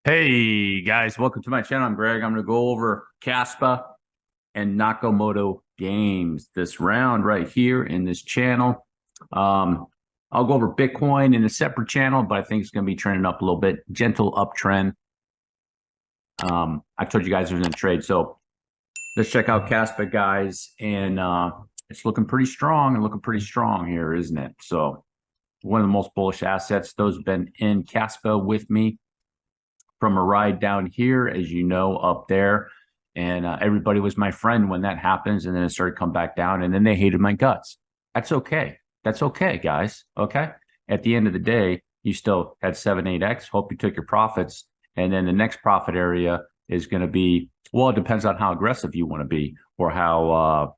Hey guys, welcome to my channel. I'm Greg. I'm going to go over Kaspa and Nakamoto games this round right here in this channel. I'll go over Bitcoin in a separate channel, but I think it's going to be trending up a little bit, gentle uptrend. I told you guys it was in trade, so let's check out Kaspa, guys, and it's looking pretty strong and looking pretty strong here, isn't it? So one of the most bullish assets. Those have been in Kaspa with me from a ride down here, as you know, up there. And everybody was my friend when that happens. And then it started to come back down. And then they hated my guts. That's okay. That's okay, guys. Okay. At the end of the day, you still had 7, 8x. Hope you took your profits. And then the next profit area is going to be, well, it depends on how aggressive you want to be or how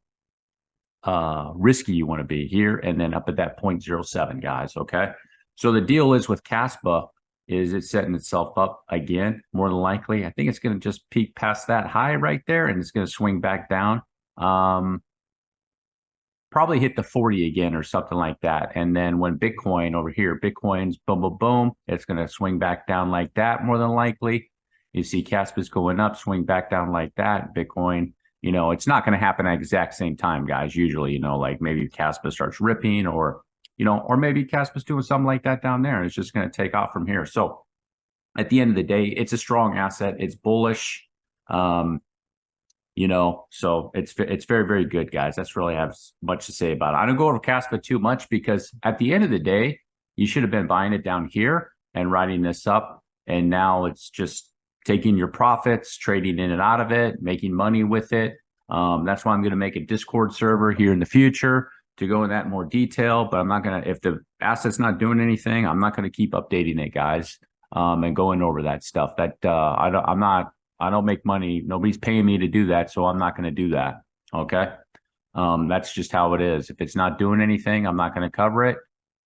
risky you want to be here. And then up at that 0.07, guys. Okay. So the deal is with Kaspa, is it setting itself up again? More than likely, I think it's going to just peak past that high right there, and it's going to swing back down. Probably hit the 40 again or something like that. And then when Bitcoin over here, Bitcoin's boom, boom, boom, it's going to swing back down like that more than likely. You see Kaspa's going up, swing back down like that. Bitcoin, it's not going to happen at the exact same time, guys. Usually, like maybe Kaspa starts ripping or maybe Kaspa's doing something like that down there and it's just going to take off from here. So at the end of the day, it's a strong asset. It's bullish. So it's very, very good, guys. That's really have much to say about it. I don't go over Kaspa too much because at the end of the day, you should have been buying it down here and riding this up. And now it's just taking your profits, trading in and out of it, making money with it. That's why I'm going to make a Discord server here in the future to go in that more detail, but I'm not going to, if the asset's not doing anything, I'm not going to keep updating it, guys, and going over that stuff. That I don't make money. Nobody's paying me to do that, so I'm not going to do that. Okay. That's just how it is. If it's not doing anything, I'm not going to cover it.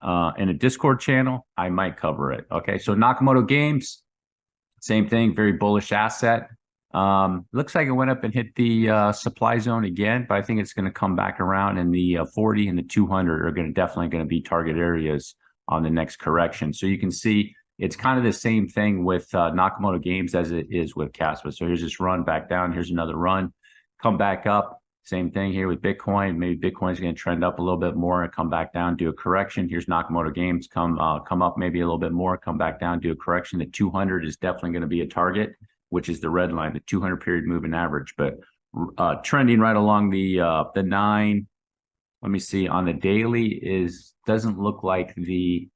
In a Discord channel, I might cover it. Okay. So Nakamoto Games, same thing, very bullish asset. Looks like it went up and hit the supply zone again, but I think it's going to come back around, and the 40 and the 200 are definitely going to be target areas on the next correction. So you can see it's kind of the same thing with Nakamoto Games as it is with Kaspa. So here's this run back down. Here's another run, come back up. Same thing here with Bitcoin. Maybe Bitcoin's going to trend up a little bit more and come back down, do a correction. Here's Nakamoto Games, come up maybe a little bit more, come back down, do a correction. The 200 is definitely going to be a target, which is the red line, the 200 period moving average, but trending right along the 9. Let me see, on the daily doesn't look like the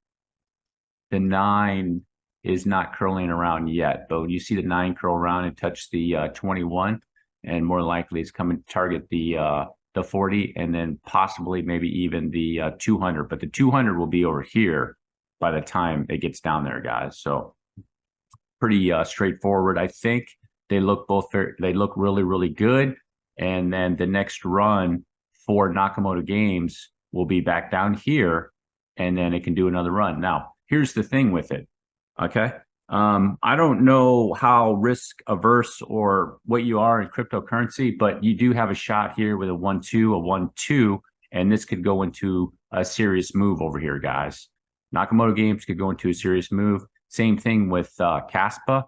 9 is not curling around yet, but when you see the 9 curl around and touch the 21, and more likely it's coming to target the 40, and then possibly maybe even the 200, but the 200 will be over here by the time it gets down there, guys. So pretty straightforward. I think they look really, really good. And then the next run for Nakamoto Games will be back down here, and then it can do another run. Now, here's the thing with it. Okay. I don't know how risk averse or what you are in cryptocurrency, but you do have a shot here with a 1-2, and this could go into a serious move over here, guys. Nakamoto Games could go into a serious move. Same thing with Kaspa.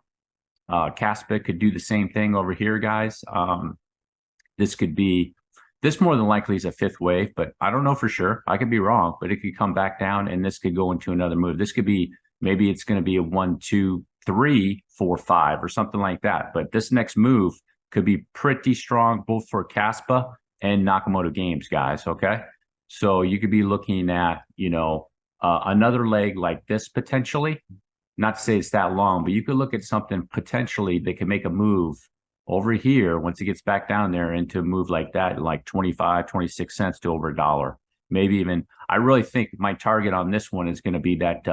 Kaspa could do the same thing over here, guys. This more than likely is a 5th wave, but I don't know for sure. I could be wrong, but it could come back down and this could go into another move. This could be, maybe it's going to be a 1, 2, 3, 4, 5 or something like that. But this next move could be pretty strong, both for Kaspa and Nakamoto Games, guys. Okay. So you could be looking at, another leg like this potentially. Not to say it's that long, but you could look at something potentially that can make a move over here once it gets back down there into a move like that, like 25, 26 cents to over $1. Maybe even, I really think my target on this one is going to be that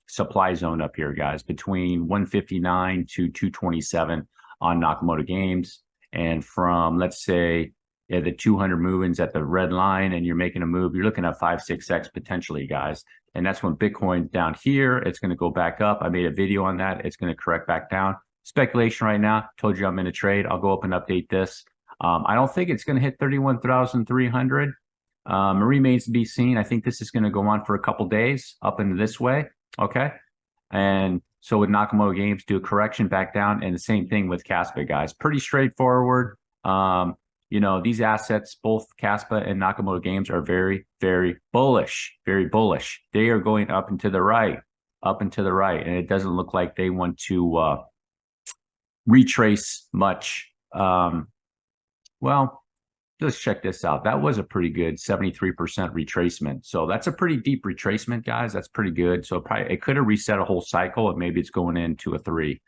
supply zone up here, guys, between 159 to 227 on Nakamoto Games. And from, let's say, the 200 moving's at the red line and you're making a move, you're looking at 5, 6x potentially, guys. And that's when Bitcoin's down here. It's going to go back up. I made a video on that. It's going to correct back down. Speculation right now. Told you I'm in a trade. I'll go up and update this. I don't think it's going to hit 31,300. It remains to be seen. I think this is going to go on for a couple days up into this way. Okay. And So with Nakamoto Games, do a correction back down, and the same thing with Kaspa, guys. Pretty straightforward. These assets, both Kaspa and Nakamoto Games, are very, very bullish. Very bullish. They are going up and to the right, and it doesn't look like they want to retrace much. Well, let's check this out. That was a pretty good 73% retracement. So that's a pretty deep retracement, guys. That's pretty good. So it could have reset a whole cycle, and maybe it's going into a 3.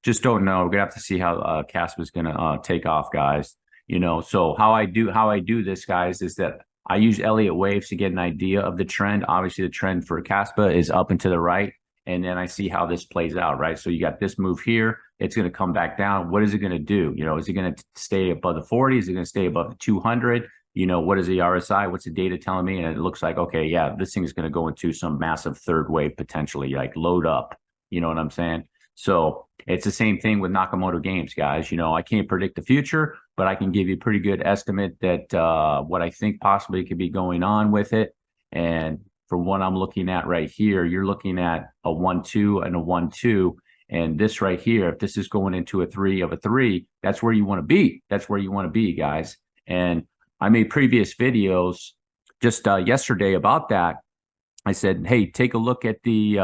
Just don't know. We're gonna have to see how Kaspa is gonna take off, guys. So how I do this, guys, is that I use Elliott waves to get an idea of the trend. Obviously, the trend for Kaspa is up and to the right, and then I see how this plays out, right? So you got this move here. It's going to come back down. What is it going to do? Is it going to stay above the 40? Is it going to stay above the 200? What is the RSI? What's the data telling me? And it looks like, okay, yeah, this thing is going to go into some massive third wave potentially, like load up. You know what I'm saying? So it's the same thing with Nakamoto Games, guys. I can't predict the future, but I can give you a pretty good estimate that what I think possibly could be going on with it. And from what I'm looking at right here, you're looking at a 1-2 and a 1-2. And this right here, if this is going into a 3 of a 3, that's where you want to be. That's where you want to be, guys. And I made previous videos just yesterday about that. I said, hey, take a look at the,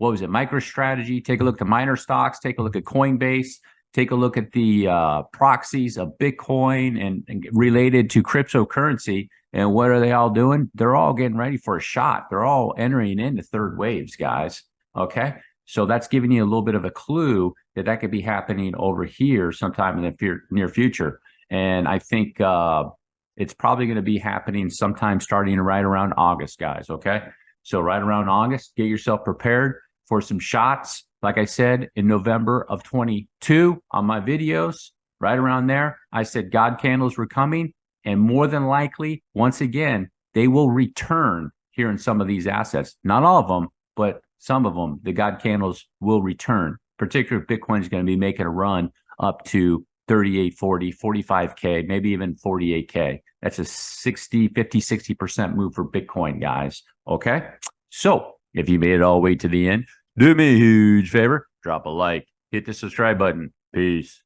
MicroStrategy. Take a look at minor stocks. Take a look at Coinbase. Take a look at the proxies of Bitcoin and related to cryptocurrency. And what are they all doing? They're all getting ready for a shot. They're all entering into third waves, guys. Okay. So that's giving you a little bit of a clue that could be happening over here sometime in the near future. And I think it's probably going to be happening sometime starting right around August, guys. Okay. So right around August, get yourself prepared for some shots. Like I said, in November of 22 on my videos, right around there, I said God candles were coming. And more than likely, once again, they will return here in some of these assets. Not all of them, but some of them, the God candles will return. Particularly if Bitcoin is going to be making a run up to 38, 40, 45K, maybe even 48K. That's a 60% move for Bitcoin, guys. Okay. So if you made it all the way to the end, do me a huge favor, drop a like, hit the subscribe button. Peace.